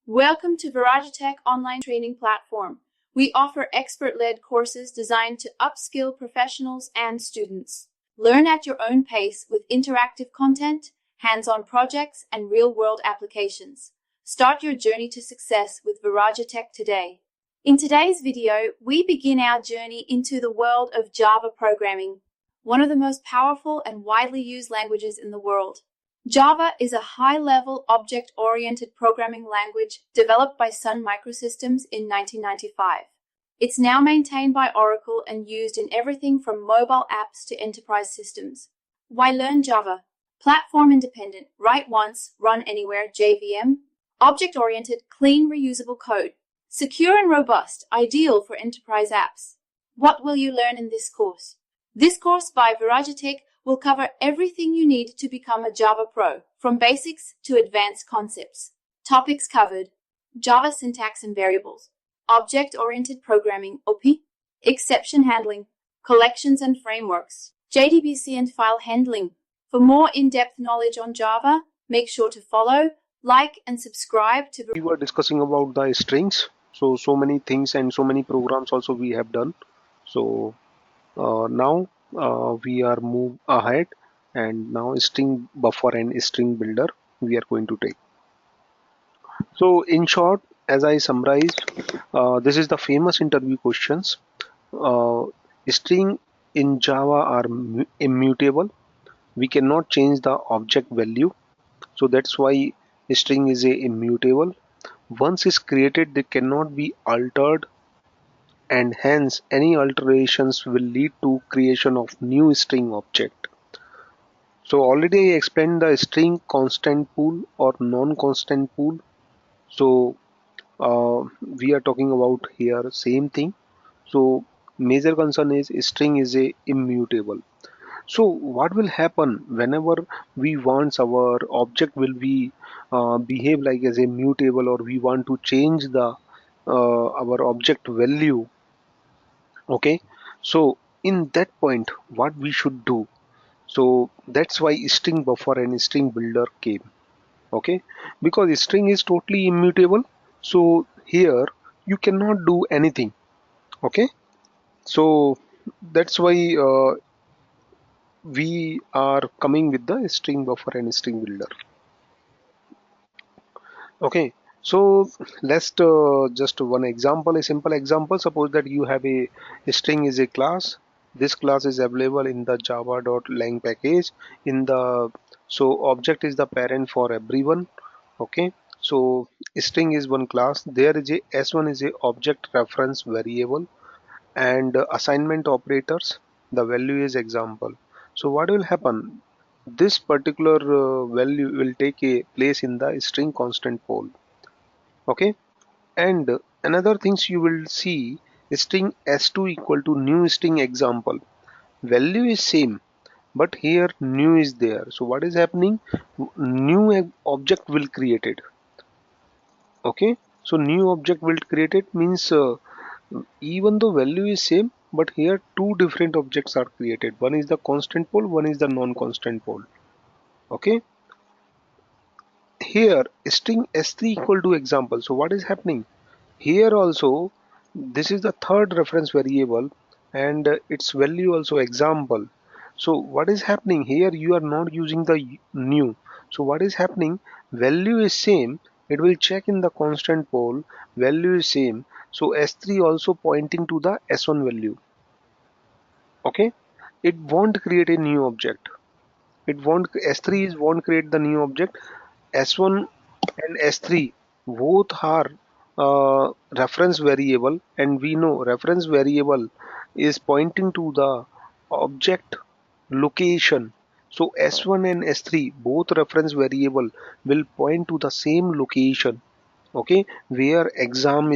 Welcome to VIRAJE online training platform. We offer expert-led courses designed to upskill professionals and students. Learn at your own pace with interactive content, hands-on projects, and real-world applications. Start your journey to success with VIRAJE today. In today's video, we begin our journey into the world of Java programming, one of the most powerful and widely used languages in the world. Java is a high-level object-oriented programming language developed by Sun Microsystems in 1995. It's now maintained by Oracle and used in everything from mobile apps to enterprise systems. Why learn Java? Platform independent, write once, run anywhere, JVM. Object-oriented, clean, reusable code. Secure and robust, ideal for enterprise apps. What will you learn in this course? This course by VIRAJE will cover everything you need to become a Java pro, from basics to advanced concepts. Topics covered: Java syntax and variables, object-oriented programming (OP), exception handling, collections and frameworks, JDBC and file handling. For more in-depth knowledge on Java, make sure to follow, like and subscribe to. We were discussing about the strings, so many things and so many programs also we have done. So now we are move ahead, and now string buffer and string builder we are going to take. So in short, as I summarized, this is the famous interview questions. String in Java are immutable. We cannot change the object value, so that's why string is a immutable. Once is created, they cannot be altered, and hence any alterations will lead to creation of new string object. So already I explained the string constant pool or non-constant pool. So we are talking about here same thing. So major concern is string is a immutable. So what will happen whenever we want our object will be behave like as a mutable, or we want to change the our object value? Okay, so in that point what we should do? So that's why string buffer and string builder came. Okay, because string is totally immutable, so here you cannot do anything. Okay, so that's why we are coming with the string buffer and string builder. Okay, so let's just one example, a simple example. Suppose that you have a string is a class. This class is available in the java.lang package. In the so object is the parent for everyone. Okay, so string is one class. There is a s1 is a object reference variable, and assignment operators, the value is example. So what will happen? This particular value will take a place in the string constant pole. Okay, and another things you will see, string s2 equal to new string example. Value is same, but here new is there. So what is happening? New object will created. Okay, so new object will created means even though value is same, but here two different objects are created. One is the constant pole, one is the non-constant pole. Okay, here string s3 equal to example. So what is happening here? Also this is the third reference variable, and its value also example. So what is happening here? You are not using the new. So what is happening? Value is same, it will check in the constant pole, value is same, so s3 also pointing to the s1 value. Okay, it won't create a new object. It won't, s3 is won't create the new object. s1 and s3 both are reference variable, and we know reference variable is pointing to the object location. So s1 and s3 both reference variable will point to the same location. Okay, where example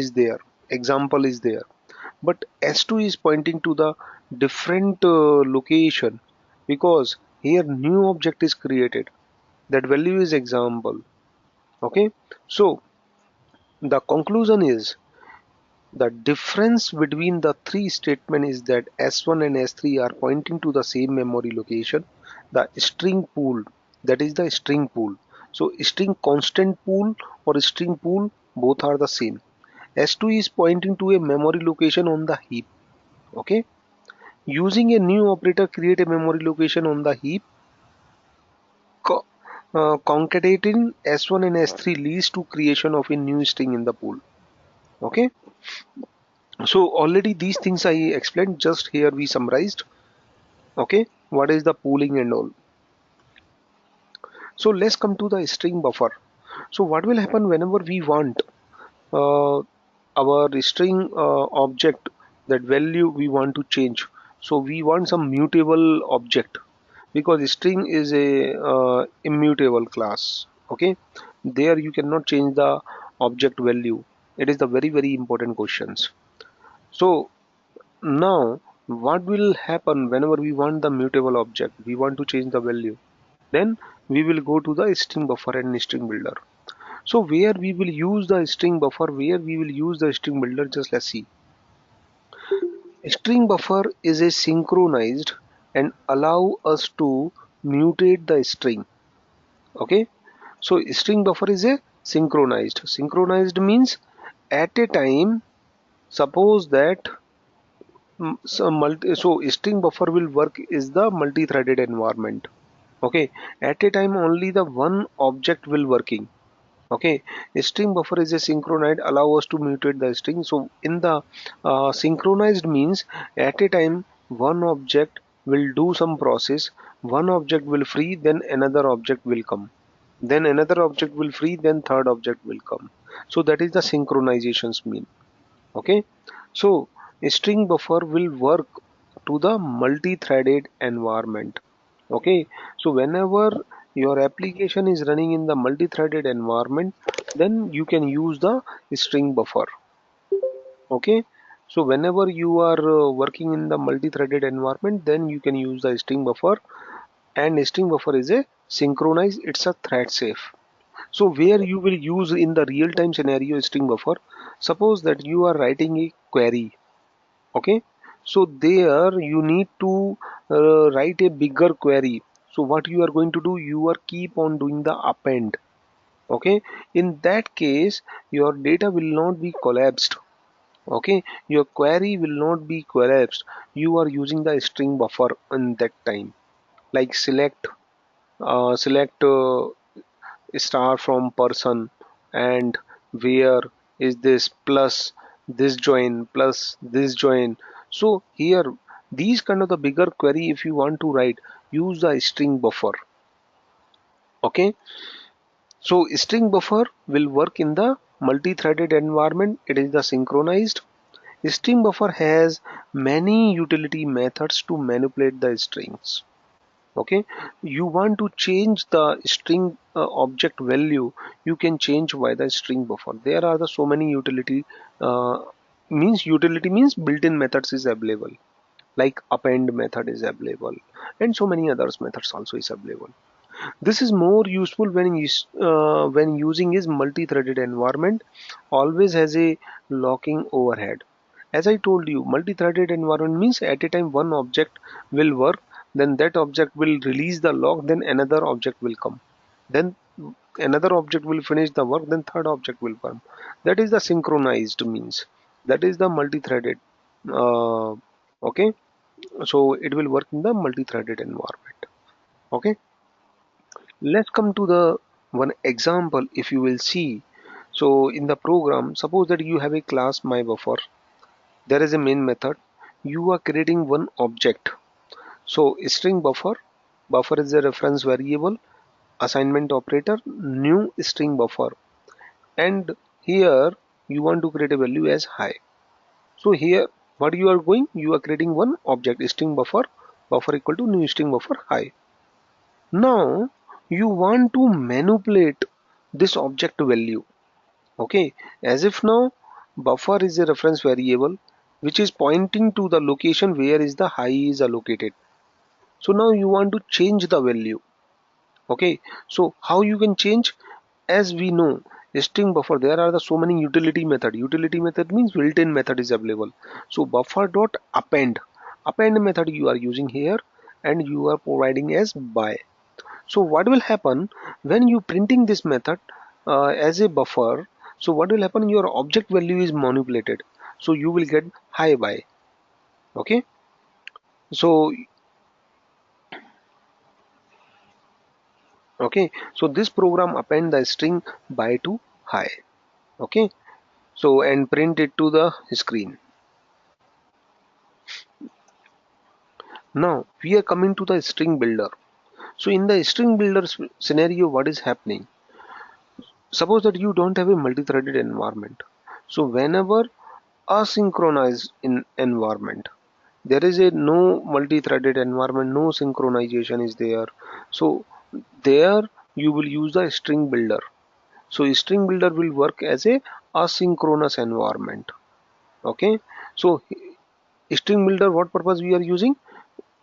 is there, but s2 is pointing to the different location, because here new object is created, that value is example. Okay, so the conclusion is the difference between the three statements is that s1 and s3 are pointing to the same memory location. The string pool, that is the string pool. So string constant pool or string pool both are the same. S2 is pointing to a memory location on the heap. Okay, using a new operator create a memory location on the heap. Co- Concatenating S1 and S3 leads to creation of a new string in the pool. Okay, so already these things I explained, just here we summarized. Okay, what is the pooling and all. So let's come to the string buffer. So what will happen whenever we want uh, our string object, that value we want to change? So we want some mutable object, because string is a immutable class. Okay, there you cannot change the object value. It is the very important questions. So now what will happen whenever we want the mutable object, we want to change the value? Then we will go to the string buffer and string builder. So where we will use the string buffer, where we will use the string builder, just let's see. String buffer is a synchronized and allow us to mutate the string. Okay, so string buffer is a synchronized. Synchronized means at a time, suppose that so string buffer will work is the multi-threaded environment. Okay, at a time only the one object will working. Okay, a string buffer is a synchronized, allow us to mutate the string. So in the synchronized means at a time one object will do some process, one object will free, then another object will come, then another object will free, then third object will come. So that is the synchronizations mean. Okay, so a string buffer will work to the multi-threaded environment. Okay, so whenever your application is running in the multi-threaded environment, then you can use the string buffer. Okay, so whenever you are working in the multi-threaded environment, then you can use the string buffer. And string buffer is a synchronized, it's a thread safe. So where you will use in the real-time scenario string buffer, suppose that you are writing a query. Okay, so there you need to write a bigger query. So what you are going to do, you are keep on doing the append. Okay, in that case your data will not be collapsed. Okay, your query will not be collapsed. You are using the string buffer in that time, like select star from person, and where is this plus this join. So here these kind of the bigger query, if you want to write, use the string buffer. Okay, so string buffer will work in the multi-threaded environment. It is the synchronized. String buffer has many utility methods to manipulate the strings. Okay, you want to change the string object value, you can change by the string buffer. There are the so many uh, utility means built-in methods is available, like append method is available, and so many others methods also is available. This is more useful when using is multi-threaded environment, always has a locking overhead. As I told you, multi-threaded environment means at a time one object will work, then that object will release the lock, then another object will come, then another object will finish the work, then third object will come. That is the synchronized means. That is the multi-threaded. Uh, okay, so it will work in the multi-threaded environment. Okay, let's come to the one example. If you will see, so in the program, suppose that you have a class my buffer, there is a main method, you are creating one object. So string buffer is a reference variable, assignment operator, new string buffer, and here you want to create a value as high. So here what you are going, you are creating one object string buffer equal to new string buffer high. Now you want to manipulate this object value. Okay, as if now buffer is a reference variable which is pointing to the location where is the high is allocated. So now you want to change the value. Okay, so how you can change? As we know, string buffer, there are the so many utility method means built-in method is available. So buffer dot append method you are using here, and you are providing as by. So what will happen when you printing this method as a buffer? So what will happen, your object value is manipulated, so you will get hi bye. Okay, so okay, so this program append the string by to hi. Okay, so and print it to the screen. Now we are coming to the string builder. So in the string builder scenario, what is happening? Suppose that you don't have a multi-threaded environment. So whenever asynchronized in environment, there is a no multi-threaded environment, no synchronization is there. So there you will use the string builder. So string builder will work as a asynchronous environment. Okay. So string builder, what purpose we are using?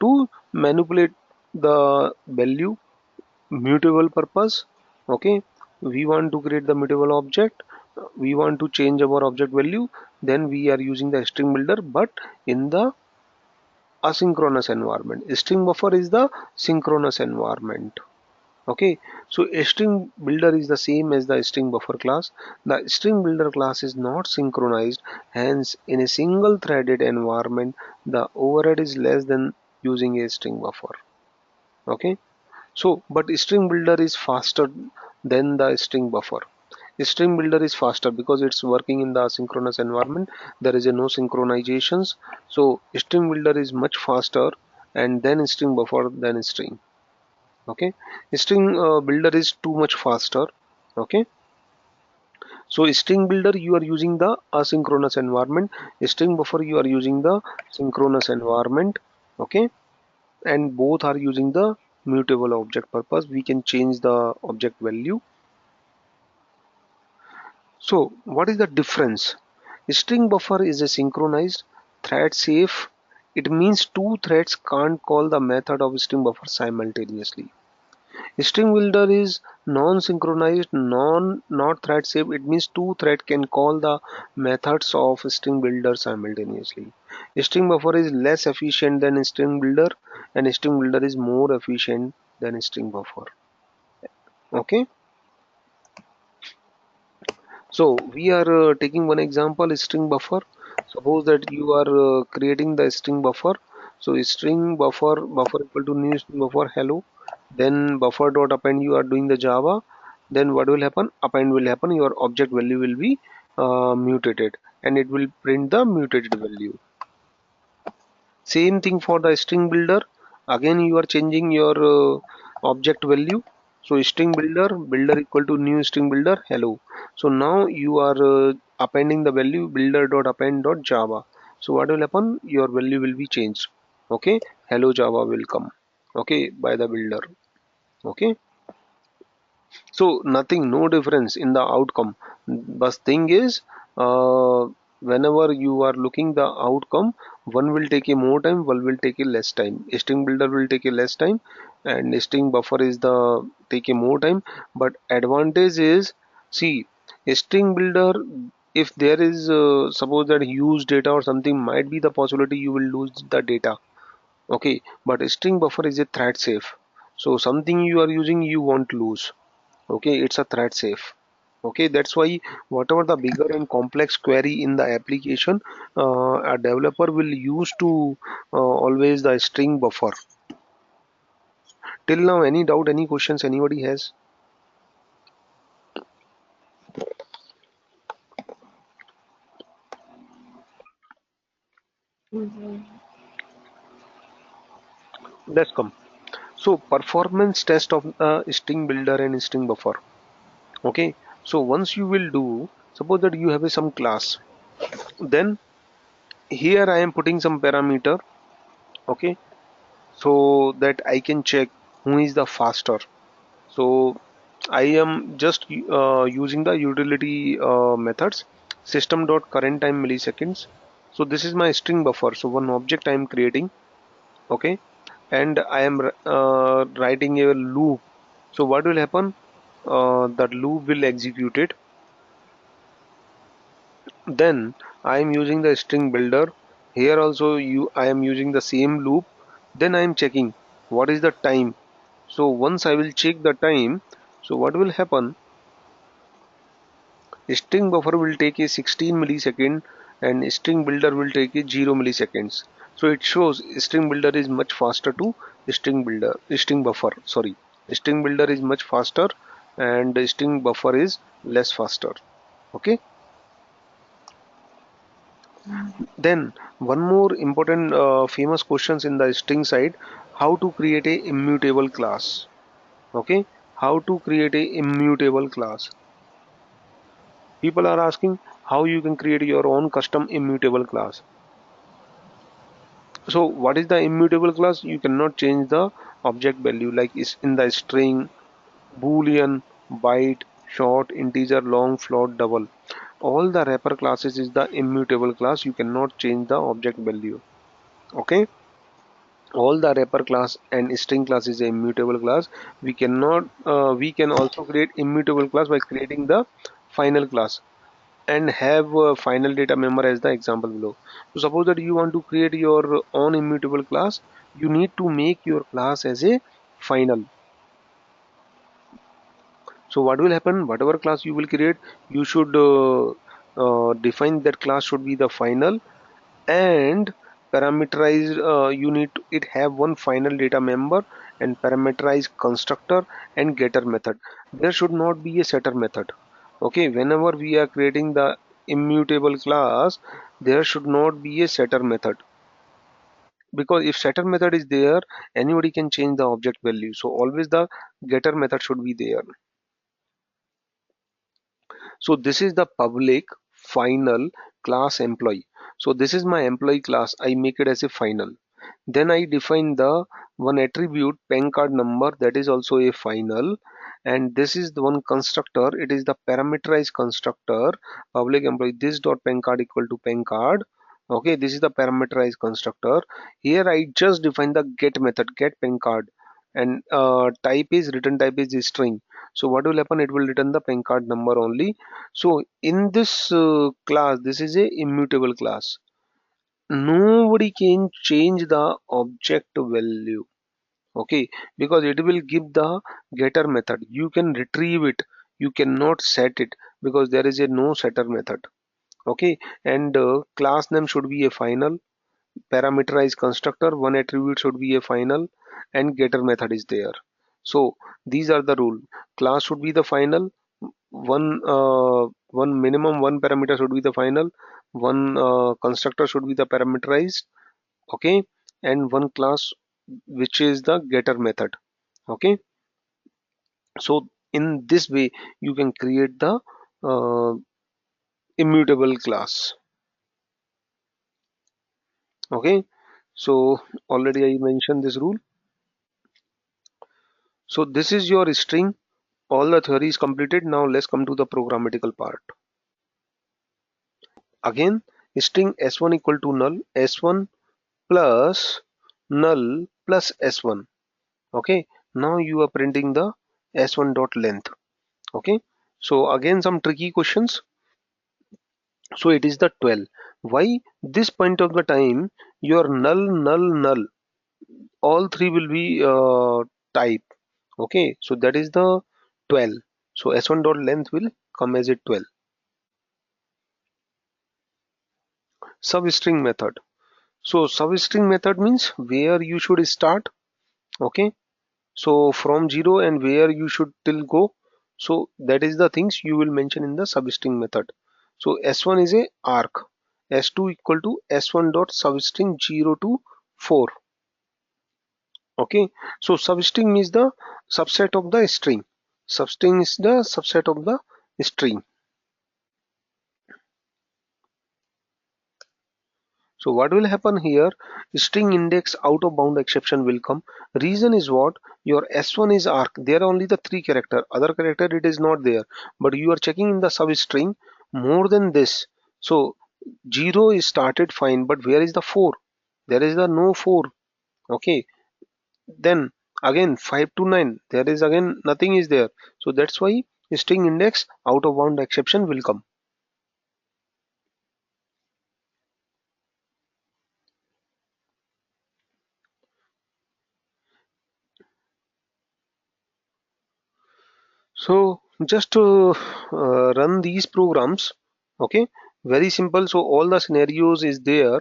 To manipulate the value, mutable purpose. Okay, we want to create the mutable object, we want to change our object value, then we are using the string builder, but in the asynchronous environment. String buffer is the synchronous environment. Okay, so a string builder is the same as the string buffer class. The string builder class is not synchronized, hence in a single threaded environment the overhead is less than using a string buffer. Okay, so but string builder is faster than the string buffer. String builder is faster because it's working in the asynchronous environment. There is a no synchronizations. So string builder is much faster and then string buffer than string. Okay, string builder is too much faster. Okay, so string builder you are using the asynchronous environment. String buffer you are using the synchronous environment. Okay, and both are using the mutable object purpose. We can change the object value. So what is the difference? String buffer is a synchronized, thread safe. It means two threads can't call the method of string buffer simultaneously. String builder is non-synchronized, not thread safe. It means two thread can call the methods of string builder simultaneously. String buffer is less efficient than string builder, and string builder is more efficient than string buffer. Okay. So we are taking one example, string buffer. Suppose that you are creating the string buffer. So string buffer equal to new string buffer hello. Then buffer dot append you are doing the Java. Then what will happen? Append will happen. Your object value will be mutated, and it will print the mutated value. Same thing for the string builder. Again, you are changing your object value. So string builder equal to new string builder hello. So now you are appending the value builder dot append dot Java. So what will happen? Your value will be changed. Okay, hello Java will come. Okay, by the builder. Okay, so nothing, no difference in the outcome. But thing is, whenever you are looking the outcome, one will take a more time, one will take a less time. String builder will take a less time, and string buffer is the take a more time. But advantage is, see, a string builder, if there is suppose that huge data or something, might be the possibility you will lose the data. Okay, but a string buffer is a thread safe. So something you are using, you won't lose. Okay, it's a thread safe. Okay, that's why whatever the bigger and complex query in the application, a developer will use to always the string buffer. Till now, any doubt, any questions anybody has? Let's come. So performance test of string builder and string buffer. Okay, so once you will do, suppose that you have a some class, then here I am putting some parameter. Okay, so that I can check who is the faster. So I am just using the utility methods system dot current time milliseconds. So this is my string buffer. So one object I am creating, okay, and I am writing a loop. So what will happen? That loop will execute it. Then I am using the string builder. Here also I am using the same loop. Then I am checking what is the time. So once I will check the time, so what will happen? String buffer will take a 16 millisecond and string builder will take a 0 milliseconds. So it shows string builder is much faster to string buffer, sorry. String builder is much faster and string buffer is less faster. Okay. Then one more important famous questions in the string side, how to create a immutable class. Okay, how to create a immutable class. People are asking how you can create your own custom immutable class. So what is the immutable class? You cannot change the object value, like is in the string, boolean, byte, short, integer, long, float, double. All the wrapper classes is the immutable class. You cannot change the object value. Okay, all the wrapper class and string class is a immutable class. We cannot we can also create immutable class by creating the final class and have final data member as the example below. So suppose that you want to create your own immutable class, you need to make your class as a final. So what will happen, whatever class you will create, you should define that class should be the final, and parameterize you need to it have one final data member and parameterize constructor and getter method. There should not be a setter method. Okay, whenever we are creating the immutable class, there should not be a setter method, because if setter method is there, anybody can change the object value. So always the getter method should be there. So this is the public final class employee. So this is my employee class. I make it as a final. Then I define the one attribute PAN card number, that is also a final. And this is the one constructor. It is the parameterized constructor public employee this dot PAN card equal to PAN card. Okay, this is the parameterized constructor. Here I just define the get method, get PAN card, and type is return type is string. So what will happen, it will return the PAN card number only. So in this class, this is a immutable class. Nobody can change the object value. Okay, because it will give the getter method. You can retrieve it, you cannot set it, because there is a no setter method. Okay, and class name should be a final, parameterized constructor, one attribute should be a final, and getter method is there. So these are the rule. Class should be the final, one minimum one parameter should be the final, one constructor should be the parameterized. Okay, and one class which is the getter method. Okay, so in this way you can create the uh, immutable class. Okay, so already I mentioned this rule. So this is your string. All the theory is completed. Now let's come to the programmatical part. Again, string s1 equal to null, s1 plus null plus s1. Okay, now you are printing the s1 dot length. Okay, so again some tricky questions. So it is the 12. Why this point of the time your null null null all three will be type. Okay, so that is the 12. So s1 dot length will come as a 12. Substring method. So substring method means where you should start. Okay, so from 0 and where you should till go. So that is the things you will mention in the substring method. So s1 is a arc, s2 equal to s1 dot substring 0 to 4. Okay, so substring is the subset of the string. Substring is the subset of the string. So what will happen here? String index out of bound exception will come. Reason is what? Your S1 is arc. There are only the three character. Other character it is not there. But you are checking in the substring more than this. So 0 is started fine. But where is the 4? There is the no 4. Okay. Then again 5 to 9. There is again nothing is there. So that's why string index out of bound exception will come. So just run these programs. Okay, very simple. So all the scenarios is there.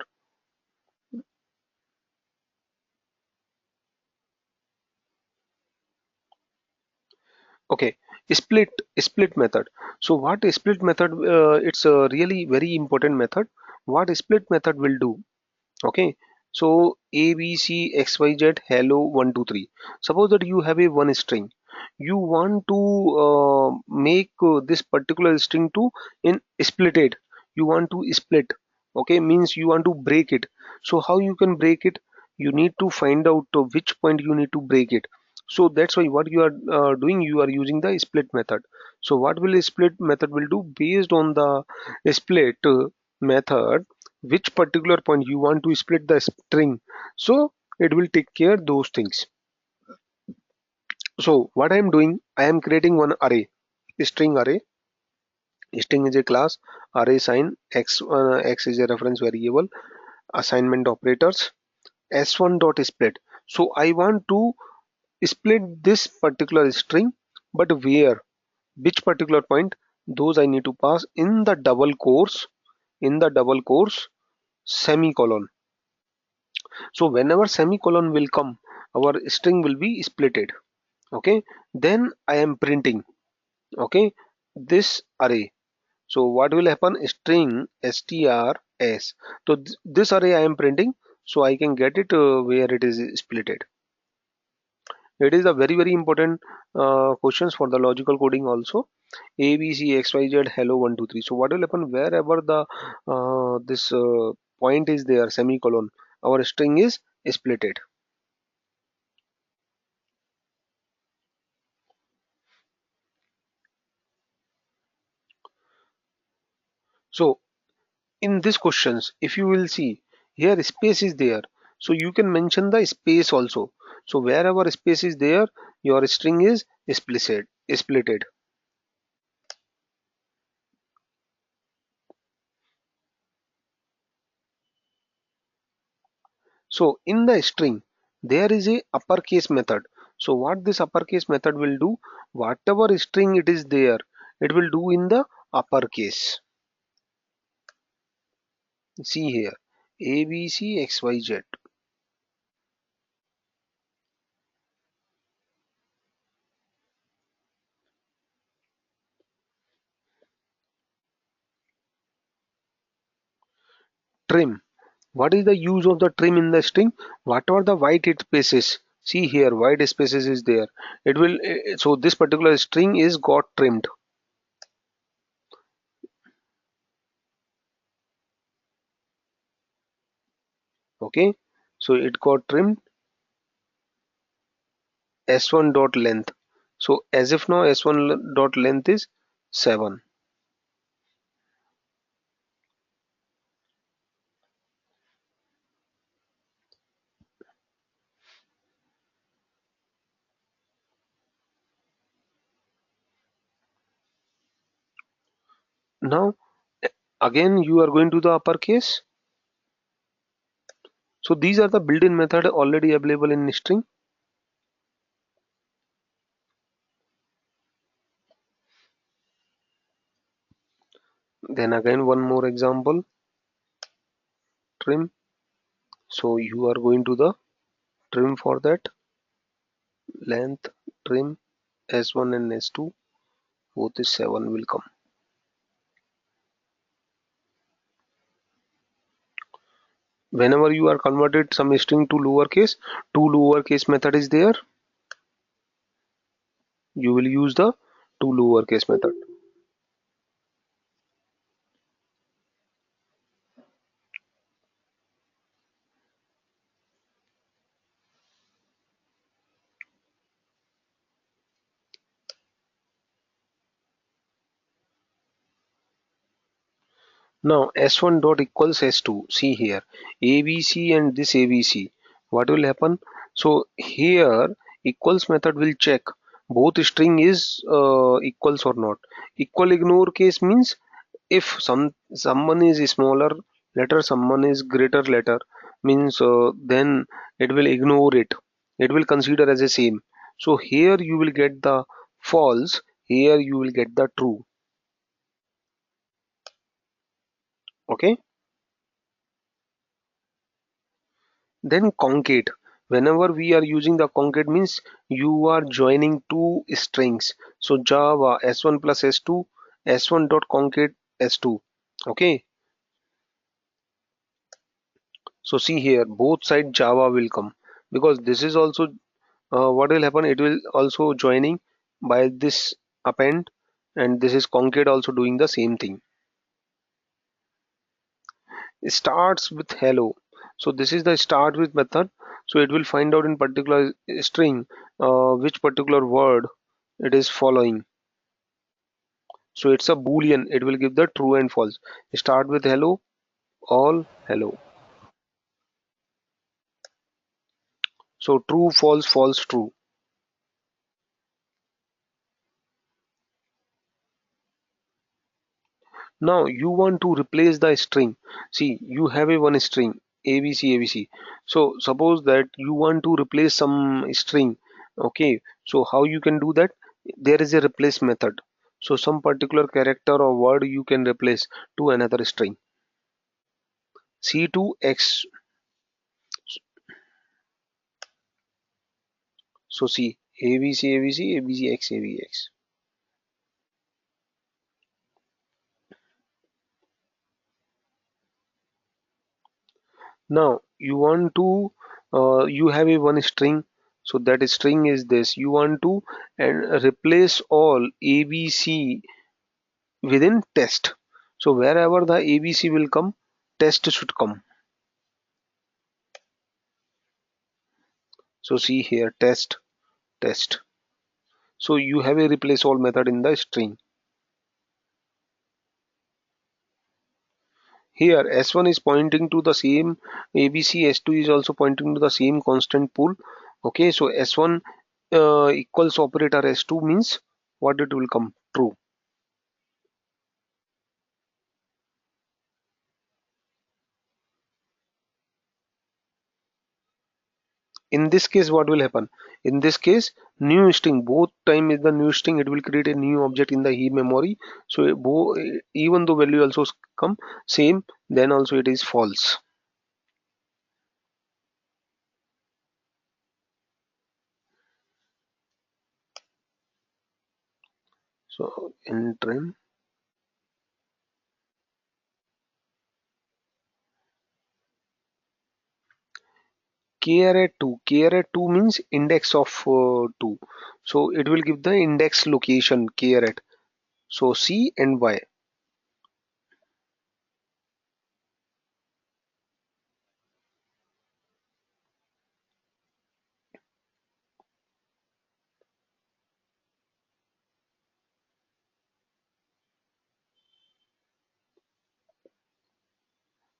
Okay, split method. So what a split method, it's a really very important method. What a split method will do. Okay, so a b c x y z hello 1 2 3. Suppose that you have a one string, you want to make this particular string to in splitted, you want to split. Okay, means you want to break it. So how you can break it? You need to find out which point you need to break it. So that's why what you are doing, you are using the split method. So what will a split method will do? Based on the split method, which particular point you want to split the string, so it will take care those things. So what I am doing, I am creating one array, string array. String is a class, array sign, x is a reference variable, assignment operators, s1 dot split. So I want to split this particular string, but where, which particular point, those I need to pass in the double quotes, in the double quotes semicolon. So whenever semicolon will come, our string will be splitted. Okay, then I am printing, okay, this array. So what will happen? String strs. So this array I am printing, so I can get it where it is splitted. It is a very important questions for the logical coding also. A B C X Y Z hello 1 2 3. So what will happen wherever the this point is there, semicolon, our string is splitted. So in these questions, if you will see here, space is there, so you can mention the space also. So wherever space is there, your string is splitted. So in the string there is a uppercase method. So what this uppercase method will do, whatever string it is there, it will do in the uppercase. See here, a b c x y z. Trim. What is the use of the trim in the string? Whatever the white spaces, see here, white spaces is there. It will so this particular string is got trimmed. Okay, so it got trimmed. S1 dot length. So as if now S1 dot length is 7. Now again you are going to the uppercase. So these are the built-in method already available in string. Then again one more example, trim. So you are going to the trim for that, length, trim, S1 and S2, both is 7 will come. Whenever you are converted some string to lowercase, two lowercase method is there, you will use the two lowercase method. Now S1 dot equals S2. See here, ABC and this ABC. What will happen? So here equals method will check both string is equals or not. Equal ignore case means if someone is smaller letter, someone is greater letter, means then it will ignore it. It will consider as a same. So here you will get the false here you will get the true. Okay. Then concate. Whenever we are using the concate means you are joining two strings. So Java S1 plus S2, S1 dot concate S2. Okay. So see here, both side Java will come because this is also what will happen. It will also joining by this append, and this is concate also doing the same thing. It starts with hello. So this is the start with method. So it will find out in particular string which particular word it is following. So it's a boolean. It will give the true and false. Start with hello, all hello. So true, false, false, true. Now you want to replace the string. See, you have a one string ABC ABC. So suppose that you want to replace some string. Okay, so how you can do that? There is a replace method. So some particular character or word you can replace to another string. C2X. So see ABC ABC ABC X ABX. Now you want to you have a one string, so that string is this. You want to and replace all ABC within test. So wherever the ABC will come, test should come. So see here test test. So you have a replace all method in the string. Here S1 is pointing to the same ABC, S2 is also pointing to the same constant pool. Okay, so S1 equals operator S2 means what it will come? True. In this case what will happen? In this case new string, both time is the new string, it will create a new object in the heap memory. So even though value also come same, then also it is false. So in trim k array 2, k array 2 means index of 2, so it will give the index location k array. So C and Y.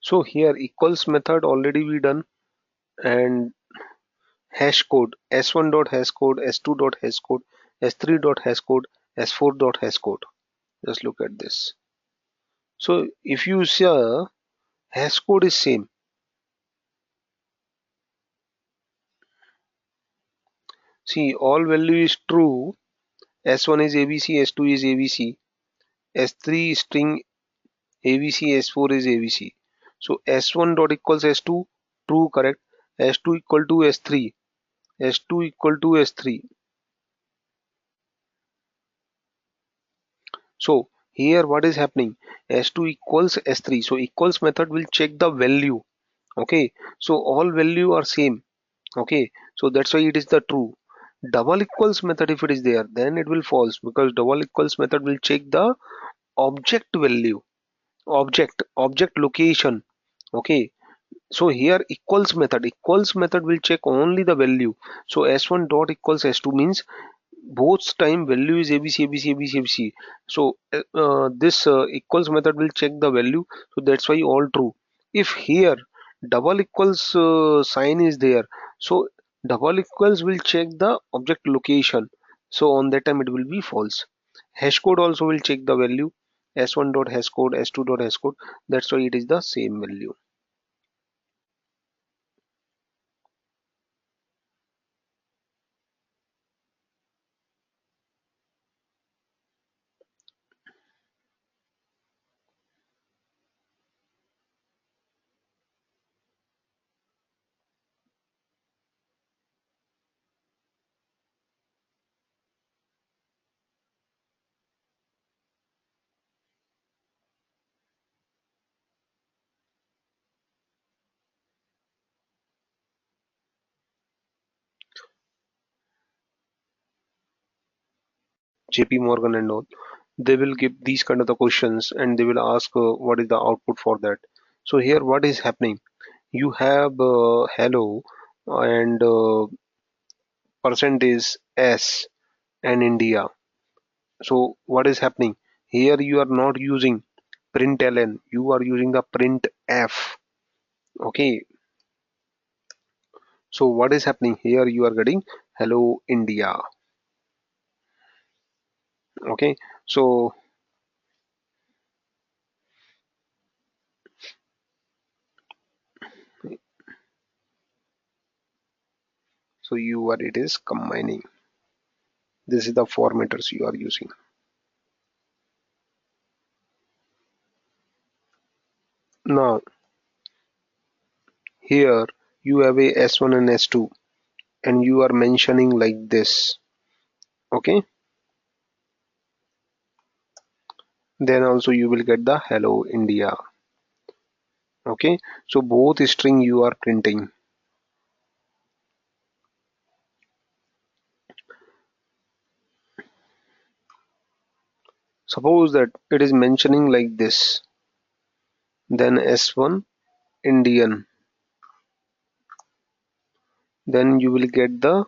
So here equals method already we done, and hash code s1 dot hash code, s2 dot hash code, s3 dot hash code, s4 dot hash code. Just look at this. So if you see hash code is same. See all value is true. S1 is ABC, S2 is ABC, S3 string ABC, S4 is ABC. So S1 dot equals S2, true, correct. S2 equal to S3, S2 equal to S3. So here what is happening? S2 equals S3. So equals method will check the value. Okay. So all value are same. Okay. So that's why it is the true. Double equals method, if it is there, then it will false, because double equals method will check the object value, object location. Okay. So here equals method will check only the value. So s1 dot equals s2 means both time value is abc abc abc abc. So this equals method will check the value, so that's why all true. If here double equals sign is there, so double equals will check the object location, so on that time it will be false. Hash code also will check the value, s1 dot hash code, s2 dot hash code, that's why it is the same value. JP Morgan and all, they will give these kind of the questions and they will ask what is the output for that. So here what is happening? You have hello and percentage S and India. So what is happening? Here you are not using println, you are using the printf. Okay, so what is happening here? You are getting hello India. Okay, so you are it is combining. This is the formatters you are using. Now here you have a S1 and S2 and you are mentioning like this. Okay, then also you will get the hello India. Okay, so both string you are printing. Suppose that it is mentioning like this, then S1 Indian, then you will get the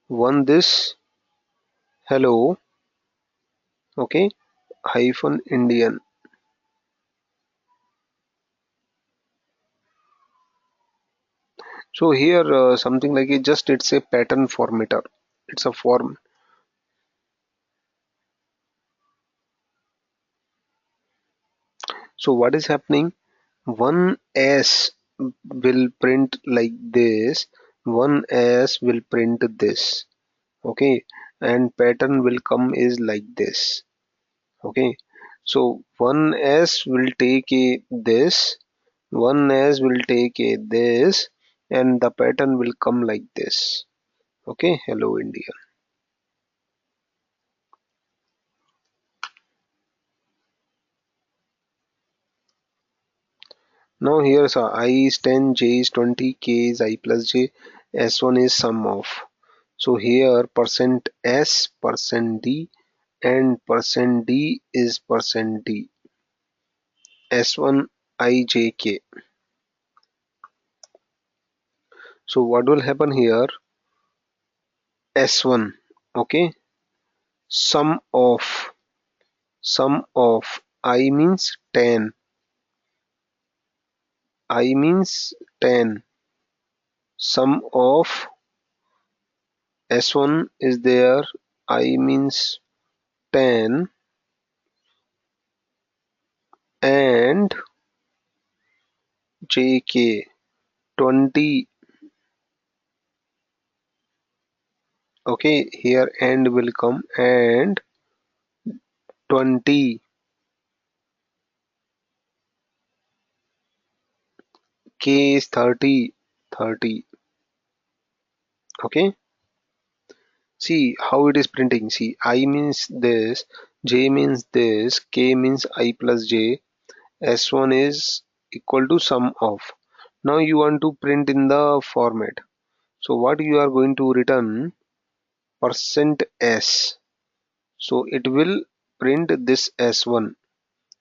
one this hello, okay, hyphen Indian. So here something like it just it's a pattern formatter. It's a form. So what is happening? One S will print like this, one S will print this. Okay, and pattern will come is like this. Okay, so one S will take a this, one S will take a this, and the pattern will come like this. Okay, hello India. Now here's I is 10, J is 20, K is I plus J, S1 is sum of. So here percent %S, percent %D, and percent %D is percent %D. S1 IJK. So what will happen here? S1, okay, sum of I means 10, I means 10, sum of S1 is there, I means 10, and JK 20. Okay, here and will come and 20, K is 30, 30. Okay, see how it is printing. See, I means this, J means this, K means I plus J, S1 is equal to sum of. Now you want to print in the format. So what you are going to return? Percent %S. So it will print this S1,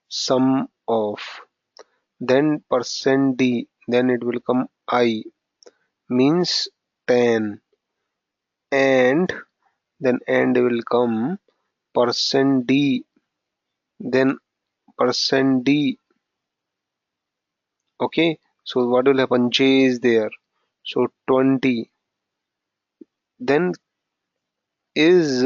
sum of. Then percent %D. Then it will come I, means 10, and then and will come percent %D, then percent %D. Okay, so what will happen? J is there, so 20, then is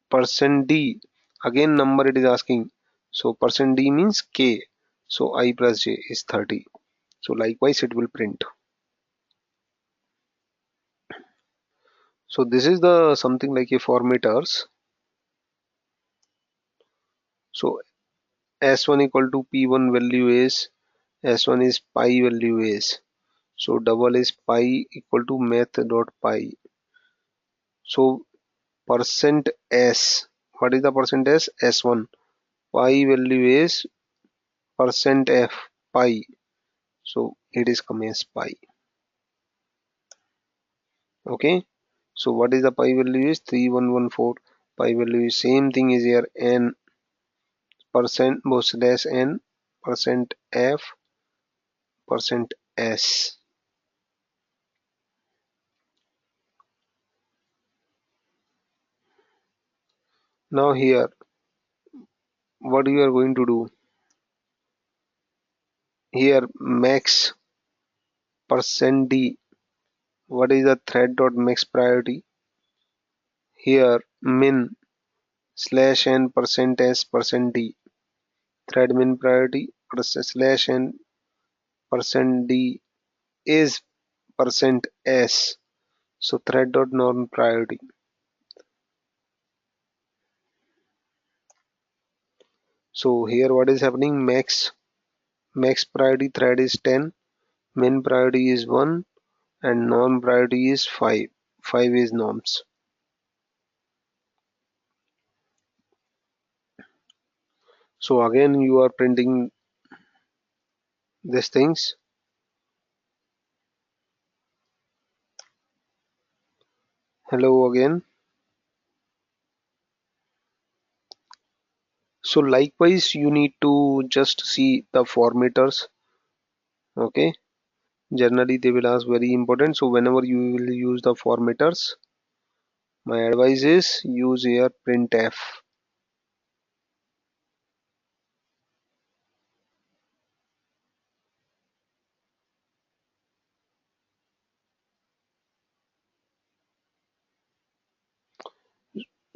percent %D, again number it is asking, so percent %D means K, so I plus J is 30. So likewise it will print. So this is the something like a formatters. So S1 equal to P1 value is, S1 is pi value is, so double is pi equal to math dot pi. So percent %S, what is the percent %S? S1, pi value is percent %F, pi, so it is coming as pi. Okay, So what is the pi value is 3114. Pi value is same thing is here, n percent slash n percent f percent s. Now here what you are going to do, here max percent d, what is the thread dot max priority, here min slash n percent s percent d, thread min priority slash n percent d is percent s, so thread dot non priority. So here what is happening, max priority thread is 10, min priority is 1, and non priority is 5. 5 is norms. So again you are printing these things. Hello again. So likewise you need to just see the formatters. Okay, generally they will ask very important, so whenever you will use the formatters, my advice is use here printf.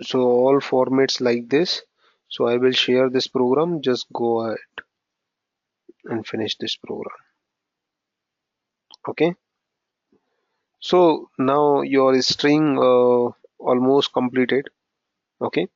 So all formats like this. So I will share this program, just go ahead and finish this program. Okay, so now your string almost completed. Okay,